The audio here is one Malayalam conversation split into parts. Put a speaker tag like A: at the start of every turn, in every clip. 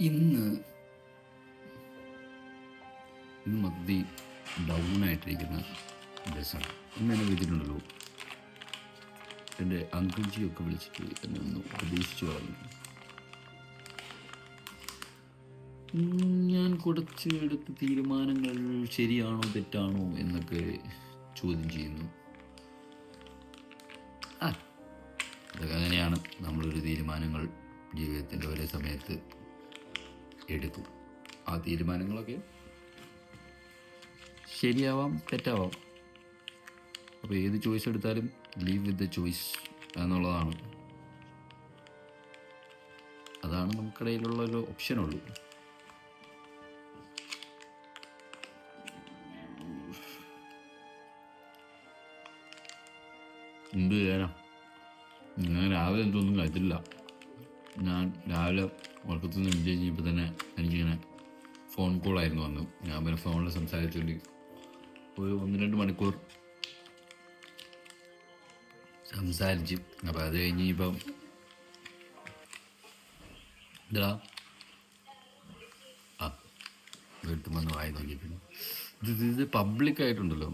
A: ഇന്ന് മൊത്തത്തിൽ ഡൗൺ ആയിട്ടിരിക്കുന്ന ദിവസമാണ്. ഇന്ന് എന്നെ വിളിച്ചിട്ടുണ്ടല്ലോ, എൻ്റെ അങ്കിൾജിയൊക്കെ വിളിച്ചിട്ട് എന്നെ ഒന്ന് ഉപദേശിച്ചു പറഞ്ഞു. ഞാൻ കുറച്ച് എടുത്ത തീരുമാനങ്ങൾ ശരിയാണോ തെറ്റാണോ എന്നൊക്കെ ചോദ്യം ചെയ്യുന്നു. അതൊക്കെ അങ്ങനെയാണ്. നമ്മളൊരു തീരുമാനങ്ങൾ ജീവിതത്തിൻ്റെ ഒരേ സമയത്ത് എടുക്കും. ആ തീരുമാനങ്ങളൊക്കെ ശരിയാവാം, തെറ്റാവാം. അപ്പോൾ ഏത് ചോയ്സ് എടുത്താലും ലീവ് വിത്ത് ദ ചോയ്സ് എന്നുള്ളതാണ്. അതാണ് നമുക്കിടയിലുള്ള ഒരു ഓപ്ഷനുള്ളൂ. എന്ത് ചെയ്യാനാ? ഞാൻ രാവിലെ എന്തൊന്നും കഴിച്ചില്ല. ഞാൻ രാവിലെ ഉറക്കത്തിൽ നിന്ന് എൻജോയ് ചെയ്യുമ്പോൾ തന്നെ എനിക്കിങ്ങനെ ഫോൺ കോളായിരുന്നു വന്നു. ഞാൻ പിന്നെ ഫോണിൽ സംസാരിച്ചുകൊണ്ട് ഒരു 1-2 മണിക്കൂർ സംസാരിച്ചു. അപ്പം അത് കഴിഞ്ഞ് ഇപ്പം ഇതാ വീട്ടിൽ വന്ന് വായി നോക്കിയിട്ടുണ്ട്. ഇത് പബ്ലിക്കായിട്ടുണ്ടല്ലോ,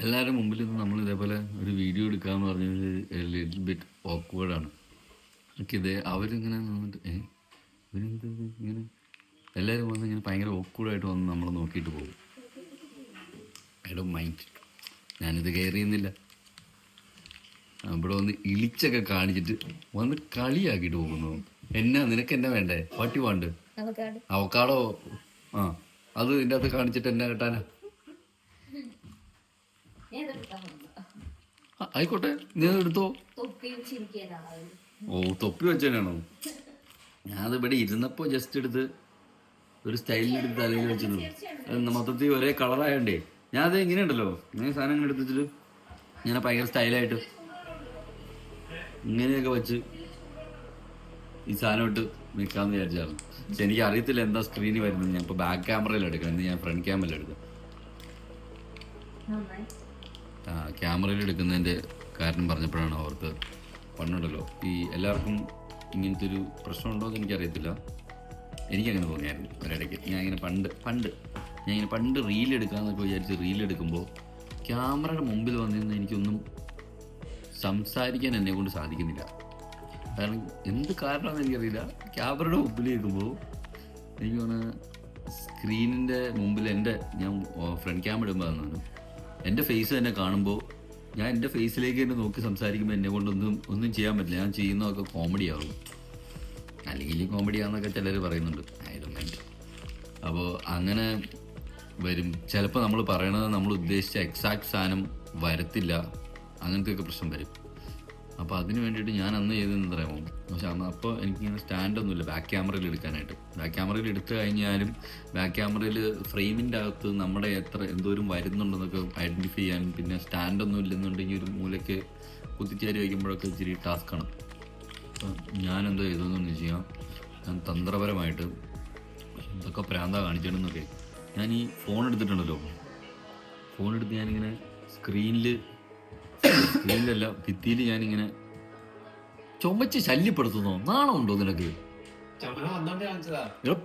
A: എല്ലാവരും മുമ്പിൽ നിന്ന് നമ്മൾ ഇതേപോലെ ഒരു വീഡിയോ എടുക്കാമെന്ന് പറഞ്ഞത് ലിറ്റിൽ ബിറ്റ് ഓക്വേർഡാണ്. എനിക്കിത് അവരിങ്ങനെ നിന്നിട്ട് ഇവരെന്ത് ഇങ്ങനെ എല്ലാവരും വന്ന് ഇങ്ങനെ ഭയങ്കര ഓക്വേർഡായിട്ട് വന്ന് നമ്മൾ നോക്കിയിട്ട് പോകും. I don't mind. ഞാനിത് കെയർ ചെയ്യുന്നില്ല. ഇവിടെ വന്ന് ഇളിച്ചൊക്കെ കാണിച്ചിട്ട് വന്ന് കളിയാക്കിയിട്ട് പോകുന്നു. നിനക്ക് എന്നാ വേണ്ടേ? What you want? അവക്കാടോ? അത് ഇതിൻ്റെ അകത്ത് കാണിച്ചിട്ട് എന്നാ കിട്ടാനാ? ആയിക്കോട്ടെ, നീ എടുത്തോ. ഓ, തൊപ്പി വെച്ചേനാണോ? ഞാനത് ഇവിടെ ഇരുന്നപ്പോൾ ജസ്റ്റ് എടുത്ത് ഒരു സ്റ്റൈലിനെടുത്ത് തലയിൽ വെച്ചിരുന്നു. മൊത്തത്തിൽ ഒരേ കളറായണ്ടേ ഞാനത് ഇങ്ങനെയുണ്ടല്ലോ, ഇങ്ങനെ സാധനങ്ങൾ എടുത്തിട്ട് ഇങ്ങനെ ഭയങ്കര സ്റ്റൈലായിട്ട് ഇങ്ങനെയൊക്കെ വെച്ച് ഈ സാധനം ഇട്ട് നിൽക്കാമെന്ന് വിചാരിച്ചാണ്. പക്ഷെ എനിക്ക് അറിയത്തില്ല എന്താ സ്ക്രീനിൽ വരുന്നത്. ഞാൻ ഇപ്പോൾ ബാക്ക് ക്യാമറയിൽ എടുക്കാം, എന്ന് ഞാൻ ഫ്രണ്ട് ക്യാമറയിൽ എടുക്കാം. ക്യാമറയിൽ എടുക്കുന്നതിൻ്റെ കാരണം പറഞ്ഞപ്പോഴാണ് അവർക്ക് പണ്ടുണ്ടല്ലോ ഈ എല്ലാവർക്കും ഇങ്ങനത്തെ ഒരു പ്രശ്നമുണ്ടോ എന്ന് എനിക്കറിയത്തില്ല. എനിക്കങ്ങനെ തോന്നിയായിരുന്നു ഒരിടയ്ക്ക്. ഞാൻ പണ്ട് റീലെടുക്കാമെന്നൊക്കെ വിചാരിച്ച് റീലെടുക്കുമ്പോൾ ക്യാമറയുടെ മുമ്പിൽ വന്നിരുന്ന് എനിക്കൊന്നും സംസാരിക്കാൻ എന്നെ കൊണ്ട് സാധിക്കുന്നില്ല. കാരണം എന്ത് കാരണമാണെന്ന് എനിക്കറിയില്ല. ക്യാമറയുടെ മുമ്പിൽ നിൽക്കുമ്പോൾ എനിക്ക് തോന്നുന്നു സ്ക്രീനിൻ്റെ മുമ്പിൽ ഞാൻ ഫ്രണ്ട് ക്യാമറ ഇടുമ്പോൾ തന്നു എൻ്റെ ഫേസ് തന്നെ കാണുമ്പോൾ ഞാൻ എൻ്റെ ഫേസിലേക്ക് തന്നെ നോക്കി സംസാരിക്കുമ്പോൾ എന്നെ കൊണ്ടൊന്നും ചെയ്യാൻ പറ്റില്ല. ഞാൻ ചെയ്യുന്നതൊക്കെ കോമഡിയാവും, അല്ലെങ്കിൽ കോമഡിയാണെന്നൊക്കെ ചിലർ പറയുന്നുണ്ട്. ആയിരുന്നു. അപ്പോൾ അങ്ങനെ വരും. ചിലപ്പോൾ നമ്മൾ പറയണത് നമ്മൾ ഉദ്ദേശിച്ച എക്സാക്ട് സാധനം വരത്തില്ല. അങ്ങനത്തെയൊക്കെ പ്രശ്നം വരും. അപ്പോൾ അതിന് വേണ്ടിയിട്ട് ഞാൻ അന്ന് ചെയ്തതെന്ന് പറയാമോ? പക്ഷെ അപ്പോൾ എനിക്കിങ്ങനെ സ്റ്റാൻഡൊന്നുമില്ല ബാക്ക് ക്യാമറയിൽ എടുക്കാനായിട്ട്. ബാക്ക് ക്യാമറയിൽ എടുത്തു കഴിഞ്ഞാലും ബാക്ക് ക്യാമറയിൽ ഫ്രെയിമിൻ്റെ അകത്ത് നമ്മുടെ എന്തോരം വരുന്നുണ്ടെന്നൊക്കെ ഐഡൻറ്റിഫൈ ചെയ്യാനും പിന്നെ സ്റ്റാൻഡൊന്നും ഇല്ലെന്നുണ്ടെങ്കിൽ ഒരു മൂലയ്ക്ക് കുത്തിച്ചേരി വയ്ക്കുമ്പോഴൊക്കെ ഇച്ചിരി ടാസ്ക്കാണ്. അപ്പം ഞാനെന്തോ ചെയ്തതെന്ന് ചെയ്യാം, ഞാൻ തന്ത്രപരമായിട്ട് എന്തൊക്കെ പ്രാന്ത കാണിച്ചിടുന്നൊക്കെ ഞാൻ ഈ ഫോൺ എടുത്തിട്ടുണ്ടല്ലോ, ഫോൺ എടുത്ത് ഞാനിങ്ങനെ സ്ക്രീനിലല്ല ഭിത്തിയിൽ ഞാനിങ്ങനെ ചുമച്ച് ശല്യപ്പെടുത്തുന്നോ? നാണമുണ്ടോ നിനക്ക്?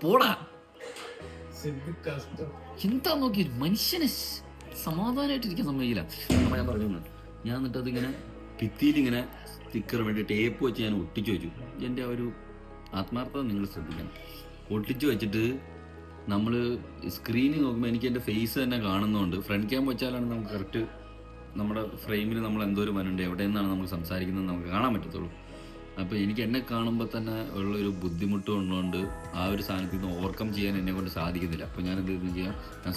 A: പോടാ, എന്താ നോക്കി മനുഷ്യനെ സമാധാനമായിട്ടിരിക്കാൻ സമ്മതിക്കില്ല. അപ്പം ഞാൻ പറഞ്ഞു, ഞാൻ എന്നിട്ട് അതിങ്ങനെ ഭിത്തിയിൽ ഇങ്ങനെ സ്റ്റിക്കർ വേണ്ടി ടേപ്പ് വെച്ച് ഞാൻ ഒട്ടിച്ചു വെച്ചു. എൻ്റെ ആ ഒരു ആത്മാർത്ഥത നിങ്ങൾ ശ്രദ്ധിക്കണം. ഒട്ടിച്ചു വെച്ചിട്ട് നമ്മൾ സ്ക്രീനിൽ നോക്കുമ്പോൾ എനിക്ക് എൻ്റെ ഫേസ് തന്നെ കാണുന്നതുകൊണ്ട് ഫ്രണ്ട് ക്യാം വെച്ചാലാണ് നമുക്ക് കറക്റ്റ് നമ്മുടെ ഫ്രെയിമിൽ നമ്മൾ എന്തോരം വരണ്ടേ എവിടെ നിന്നാണ് നമ്മൾ സംസാരിക്കുന്നത് നമുക്ക് കാണാൻ പറ്റത്തുള്ളൂ. അപ്പോൾ എനിക്ക് എന്നെ കാണുമ്പോൾ തന്നെ ഉള്ളൊരു ബുദ്ധിമുട്ട് ഉള്ളതുകൊണ്ട് ആ ഒരു സാധനത്തിൽ നിന്ന് ഓവർകം ചെയ്യാൻ എന്നെ കൊണ്ട് സാധിക്കുന്നില്ല. അപ്പോൾ ഞാൻ എന്ത് ചെയ്യാം, ഞാൻ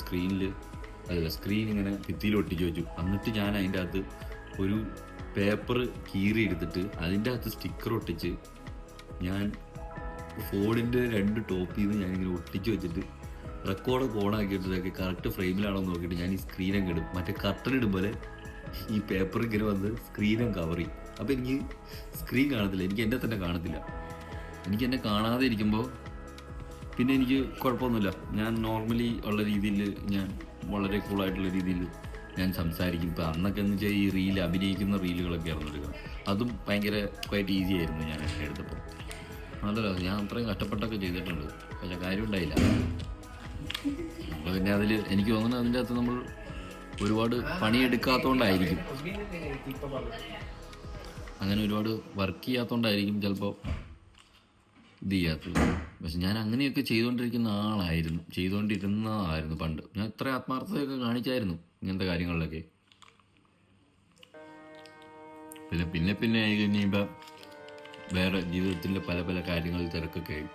A: സ്ക്രീൻ ഇങ്ങനെ ഭിത്തിയിൽ ഒട്ടിച്ച് വെച്ചു. എന്നിട്ട് ഞാൻ അതിൻ്റെ അകത്ത് ഒരു പേപ്പർ കീറി എടുത്തിട്ട് അതിൻ്റെ അകത്ത് സ്റ്റിക്കർ ഒട്ടിച്ച് ഞാൻ ഫോണിൻ്റെ 2 ടോപ്പിൽ നിന്ന് ഞാനിങ്ങനെ ഒട്ടിച്ച് വെച്ചിട്ട് റെക്കോർഡൊക്കെ ഓണാക്കിയിട്ടൊക്കെ കറക്റ്റ് ഫ്രെയിമിലാണോ നോക്കിയിട്ട് ഞാൻ ഈ സ്ക്രീനൊക്കെ ഇടും. മറ്റേ കർട്ടൻ ഇടുമ്പോൾ ഈ പേപ്പർ ഇങ്ങനെ വന്ന് സ്ക്രീനും കവർ ചെയ്യും. അപ്പോൾ എനിക്ക് സ്ക്രീൻ കാണത്തില്ല, എനിക്ക് എന്നെ തന്നെ കാണത്തില്ല. എനിക്ക് എന്നെ കാണാതെ ഇരിക്കുമ്പോൾ പിന്നെ എനിക്ക് കുഴപ്പമൊന്നുമില്ല. ഞാൻ നോർമലി ഉള്ള രീതിയിൽ ഞാൻ വളരെ കൂളായിട്ടുള്ള രീതിയിൽ ഞാൻ സംസാരിക്കും. ഇപ്പോൾ അന്നൊക്കെ എന്ന് വെച്ചാൽ ഈ അഭിനയിക്കുന്ന റീലുകളൊക്കെ ആയിരുന്നു എടുക്കുക. അതും ഭയങ്കര ക്വൈറ്റ് ഈസി ആയിരുന്നു ഞാൻ എടുത്തപ്പോൾ. അതല്ല, ഞാൻ അത്രയും കഷ്ടപ്പെട്ടൊക്കെ ചെയ്തിട്ടുണ്ട്, പക്ഷെ കാര്യം ഉണ്ടായില്ല. അപ്പോൾ പിന്നെ അതിൽ എനിക്ക് തോന്നുന്നത് അതിൻ്റെ അകത്ത് നമ്മൾ ഒരുപാട് പണിയെടുക്കാത്തതുകൊണ്ടായിരിക്കും, അങ്ങനെ ഒരുപാട് വർക്ക് ചെയ്യാത്തതുകൊണ്ടായിരിക്കും ചിലപ്പോൾ ഇത് ചെയ്യാത്തത്. പക്ഷെ ഞാൻ അങ്ങനെയൊക്കെ ചെയ്തുകൊണ്ടിരുന്നതായിരുന്നു പണ്ട്. ഞാൻ ഇത്ര ആത്മാർത്ഥതയൊക്കെ കാണിച്ചായിരുന്നു ഇങ്ങനത്തെ കാര്യങ്ങളിലൊക്കെ. പിന്നെ പിന്നെ ആയി കഴിഞ്ഞപ്പോൾ വേറെ ജീവിതത്തിൻ്റെ പല പല കാര്യങ്ങളിൽ തിരക്കൊക്കെ ആയി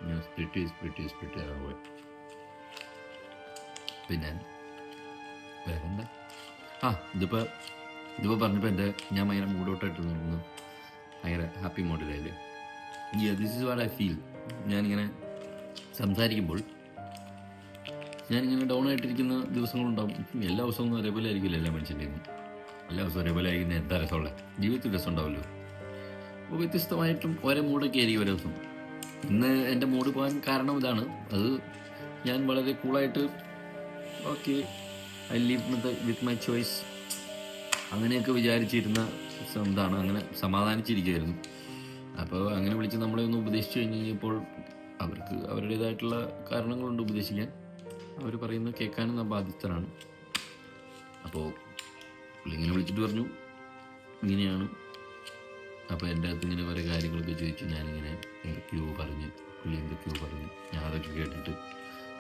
A: ഞാൻ സ്പ്ലിറ്റ് ചെയ്യാൻ പോയി. പിന്നെ വേറെന്താ, ഇതിപ്പോൾ പറഞ്ഞപ്പോൾ ഞാൻ ഭയങ്കര മൂഡൗട്ടായിട്ട് തോന്നുന്നു, ഭയങ്കര ഹാപ്പി മോഡിലല്ലേ. This is what I feel. ഞാനിങ്ങനെ സംസാരിക്കുമ്പോൾ ഞാനിങ്ങനെ ഡൗൺ ആയിട്ടിരിക്കുന്ന ദിവസങ്ങളുണ്ടാവും. എല്ലാ ദിവസവും ഒരേപോലെ ആയിരിക്കില്ല എല്ലാ മനുഷ്യൻ്റെയും. എല്ലാ ദിവസവും ഒരേപോലെ ആയിരിക്കുന്ന എന്താ രസമുള്ള ജീവിതത്തിൽ രസം ഉണ്ടാവുമല്ലോ. അപ്പോൾ വ്യത്യസ്തമായിട്ടും ഓരോ മൂഡൊക്കെ ആയിരിക്കും ഓരോ ദിവസം. ഇന്ന് എൻ്റെ മൂഡ് പോകാൻ കാരണം ഇതാണ്. അത് ഞാൻ വളരെ കൂളായിട്ട് okay I leave with my choice അങ്ങനെയൊക്കെ വിചാരിച്ചിരുന്ന ഇതാണ്. അങ്ങനെ സമാധാനിച്ചിരിക്കുമായിരുന്നു. അപ്പോൾ അങ്ങനെ വിളിച്ച് നമ്മളെ ഒന്ന് ഉപദേശിച്ചു കഴിഞ്ഞപ്പോൾ അവർക്ക് അവരുടേതായിട്ടുള്ള കാരണങ്ങളുണ്ട് ഉപദേശിക്കാൻ. അവർ പറയുന്നത് കേൾക്കാനും ഞാൻ ബാധ്യസ്ഥനാണ്. അപ്പോൾ പുള്ളിങ്ങനെ വിളിച്ചിട്ട് പറഞ്ഞു ഇങ്ങനെയാണ്. അപ്പോൾ എൻ്റെ അടുത്ത് ഇങ്ങനെ കുറേ കാര്യങ്ങളൊക്കെ ചോദിച്ചു. ഞാനിങ്ങനെ എന്തൊക്കെയോ പറഞ്ഞു, പുള്ളി എന്തൊക്കെയോ പറഞ്ഞു. ഞാൻ അതൊക്കെ കേട്ടിട്ട്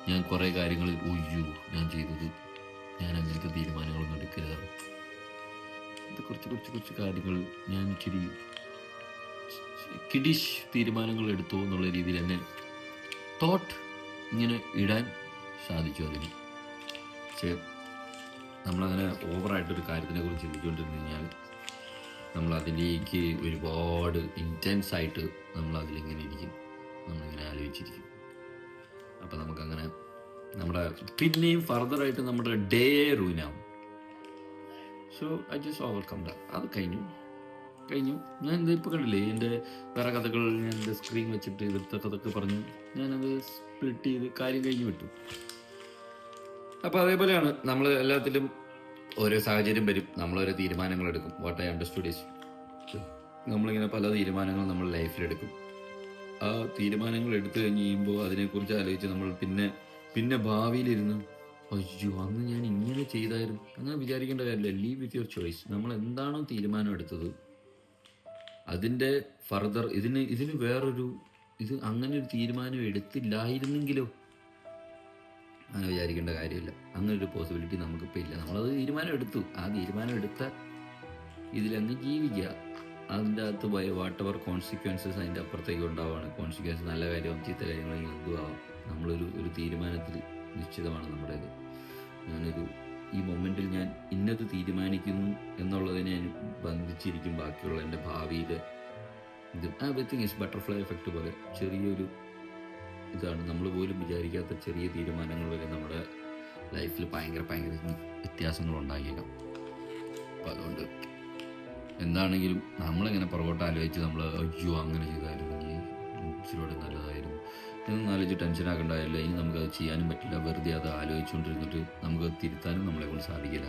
A: ഞാൻ കുറേ കാര്യങ്ങൾ ഞാൻ ചെയ്തത്, ഞാൻ അങ്ങനത്തെ തീരുമാനങ്ങളൊന്നും എടുക്കരുതാണ്, ഇത് കുറച്ച് കാര്യങ്ങൾ ഞാൻ ഇച്ചിരി കിഡിഷ് തീരുമാനങ്ങൾ എടുത്തു എന്നുള്ള രീതിയിൽ എന്നെ തോട്ട് ഇങ്ങനെ ഇടാൻ സാധിച്ചു അതിന്. പക്ഷേ നമ്മളങ്ങനെ ഓവറായിട്ടൊരു കാര്യത്തിനെ കുറിച്ച് ചിന്തിച്ചുകൊണ്ടിരുന്നു കഴിഞ്ഞാൽ നമ്മളതിലേക്ക് ഒരുപാട് ഇൻറ്റൻസായിട്ട് നമ്മളതിലിങ്ങനെ ഇരിക്കും, നമ്മളിങ്ങനെ ആലോചിച്ചിരിക്കും. അപ്പോൾ നമുക്കങ്ങനെ നമ്മുടെ പിന്നെയും ഫർദറായിട്ട് നമ്മുടെ ഡേ റൂനാവും. So I just overcome that. അത് കഴിഞ്ഞു. ഞാൻ ഇതിപ്പോൾ കണ്ടില്ലേ എൻ്റെ വേറെ കഥകൾ ഞാൻ എൻ്റെ സ്ക്രീൻ വെച്ചിട്ട് ഇവിടുത്തെ കഥയൊക്കെ പറഞ്ഞു ഞാനത് സ്പ്ലിറ്റ് ചെയ്ത് കാര്യം കഴിഞ്ഞു വിട്ടു. അപ്പോൾ അതേപോലെയാണ് നമ്മൾ എല്ലാത്തിലും ഓരോ സാഹചര്യം വരും, നമ്മളോരോ തീരുമാനങ്ങൾ എടുക്കും. വാട്ട് ഐ അണ്ടർസ്റ്റുഡ് ഈസ് നമ്മളിങ്ങനെ പല തീരുമാനങ്ങളും നമ്മൾ ലൈഫിലെടുക്കും. ആ തീരുമാനങ്ങൾ എടുത്തു കഴിഞ്ഞ് കഴിയുമ്പോൾ അതിനെക്കുറിച്ച് ആലോചിച്ച് നമ്മൾ പിന്നെ ഭാവിയിലിരുന്ന് അന്ന് ഞാൻ ഇങ്ങനെ ചെയ്തായിരുന്നു അങ്ങനെ വിചാരിക്കേണ്ട കാര്യമില്ല. Leave with your choice. നമ്മൾ എന്താണോ തീരുമാനം എടുത്തത് അതിൻ്റെ ഫർദർ ഇതിന് വേറൊരു അങ്ങനെ ഒരു തീരുമാനം എടുത്തില്ലായിരുന്നെങ്കിലോ അങ്ങനെ വിചാരിക്കേണ്ട കാര്യമില്ല. അങ്ങനൊരു പോസിബിലിറ്റി നമുക്കിപ്പോൾ ഇല്ല. നമ്മളത് തീരുമാനം എടുത്തു. ആ തീരുമാനം എടുത്ത ഇതിലങ്ങ് ജീവിക്കുക. അതിൻ്റെ അകത്ത് വാട്ട് എവർ കോൺസിക്വൻസസ് അതിൻ്റെ അപ്പുറത്തേക്ക് ഉണ്ടാവുകയാണ്. കോൺസിക്വൻസ് നല്ല കാര്യവും ചീത്ത കാര്യങ്ങളും എന്തുമാവാം. നമ്മളൊരു തീരുമാനത്തിൽ നിശ്ചിതമാണ് നമ്മുടേത്. ഈ മൊമെൻറ്റിൽ ഞാൻ ഇന്നത് തീരുമാനിക്കുന്നു എന്നുള്ളതിനെ ബന്ധിച്ചിരിക്കും ബാക്കിയുള്ള എൻ്റെ ഭാവിയിലെ എവറിത്തിങ് ഈസ് ബട്ടർഫ്ലൈ എഫക്റ്റ് പോലെ ചെറിയൊരു ഇതാണ്. നമ്മൾ പോലും വിചാരിക്കാത്ത ചെറിയ തീരുമാനങ്ങൾ വരെ നമ്മുടെ ലൈഫിൽ ഭയങ്കര വ്യത്യാസങ്ങൾ ഉണ്ടാക്കിയേക്കാം. അപ്പോൾ അതുകൊണ്ട് എന്താണെങ്കിലും നമ്മളിങ്ങനെ പുറകോട്ട് ആലോചിച്ച് നമ്മൾ അങ്ങനെ ചെയ്തായിരുന്നെങ്കിൽ ഇച്ചിരിയോടെ നല്ലതായിരുന്നു എന്നൊന്നും ആലോചിച്ച് ടെൻഷനാക്കണ്ടായില്ല. ഇനി നമുക്കത് ചെയ്യാനും പറ്റില്ല. വെറുതെ അത് ആലോചിച്ചുകൊണ്ടിരുന്നിട്ട് നമുക്ക് തിരുത്താനും നമ്മളെ കൊണ്ട് സാധിക്കില്ല.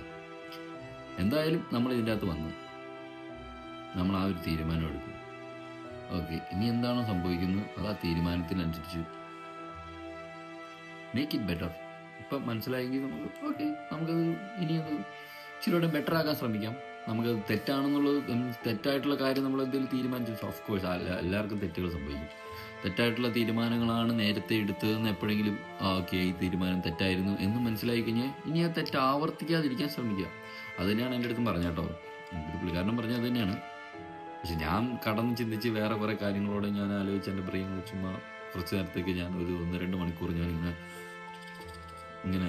A: എന്തായാലും നമ്മൾ ഇതിൻ്റെ അകത്ത് വന്നു, നമ്മൾ ആ ഒരു തീരുമാനം എടുക്കും. ഓക്കെ, ഇനി എന്താണോ സംഭവിക്കുന്നത് അത് ആ തീരുമാനത്തിനനുസരിച്ച് മേക്ക് ഇറ്റ് ബെറ്റർ. ഇപ്പം മനസ്സിലായെങ്കിൽ നമുക്കത് ഇനിയത് ഇച്ചിരിയോടെ ബെറ്റർ ആക്കാൻ ശ്രമിക്കാം. നമുക്കത് തെറ്റാണെന്നുള്ളത് തെറ്റായിട്ടുള്ള കാര്യം നമ്മൾ എന്തെങ്കിലും തീരുമാനിച്ചു. ഓഫ് കോഴ്സ് എല്ലാവർക്കും തെറ്റുകൾ സംഭവിക്കും. തെറ്റായിട്ടുള്ള തീരുമാനങ്ങളാണ് നേരത്തെ എടുത്തതെന്ന് എപ്പോഴെങ്കിലും ഈ തീരുമാനം തെറ്റായിരുന്നു എന്ന് മനസ്സിലാക്കി കഴിഞ്ഞാൽ ഇനി ആ തെറ്റ് ആവർത്തിക്കാതിരിക്കാൻ ശ്രമിക്കുക. അത് തന്നെയാണ് എൻ്റെ അടുത്തും പറഞ്ഞ കേട്ടോ. എൻ്റെ പുള്ളിക്കാരനും പറഞ്ഞത് അത് തന്നെയാണ്. പക്ഷെ ഞാൻ കടന്ന് ചിന്തിച്ച് വേറെ കുറേ കാര്യങ്ങളോട് ഞാൻ ആലോചിച്ച് എൻ്റെ ബ്രെയിൻ ചുമ്മാ കുറച്ച് നേരത്തേക്ക് ഞാൻ ഒരു 1-2 മണിക്കൂർ ഞാൻ ഇങ്ങനെ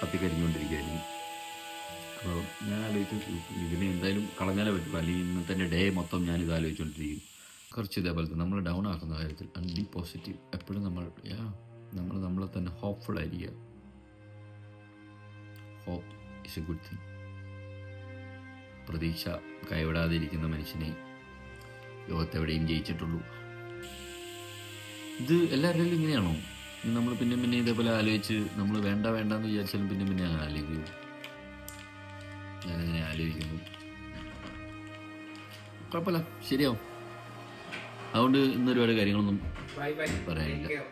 A: കത്തിക്കരിഞ്ഞുകൊണ്ടിരിക്കുകയായിരുന്നു. അപ്പോൾ ഞാൻ ആലോചിച്ചു ഇതിനെ എന്തായാലും കളഞ്ഞാലേ പറ്റുള്ളൂ, അല്ലെങ്കിൽ ഇന്നത്തെ എൻ്റെ ഡേ മൊത്തം ഞാനിത് ആലോചിച്ചുകൊണ്ടിരിക്കും. കുറച്ച് ഇതേപോലത്തെ നമ്മൾ ഡൗൺ ആക്കുന്ന കാര്യത്തിൽ ബി പോസിറ്റീവ്. എപ്പോഴും നമ്മൾ നമ്മളെ തന്നെ ഹോപ്പ്ഫുൾ ആയിരിക്കുക. Hope is a good thing. പ്രതീക്ഷ കൈവിടാതിരിക്കുന്ന മനുഷ്യനെ ലോകത്തെവിടെയും ജയിച്ചിട്ടുള്ളൂ. ഇത് എല്ലാവരുടെയും ഇങ്ങനെയാണോ? നമ്മൾ പിന്നെ ഇതേപോലെ ആലോചിച്ച് നമ്മൾ വേണ്ടെന്ന് വിചാരിച്ചാലും പിന്നെ അങ്ങനെ ആലോചിക്കും. ഞാനങ്ങനെ ആലോചിക്കുന്നു. കുഴപ്പമില്ല, ശരിയാവും. അതുകൊണ്ട് ഇന്ന് ഒരുപാട് കാര്യങ്ങളൊന്നും
B: ബൈ ബൈ.
A: പറയാനില്ല.
B: Take care.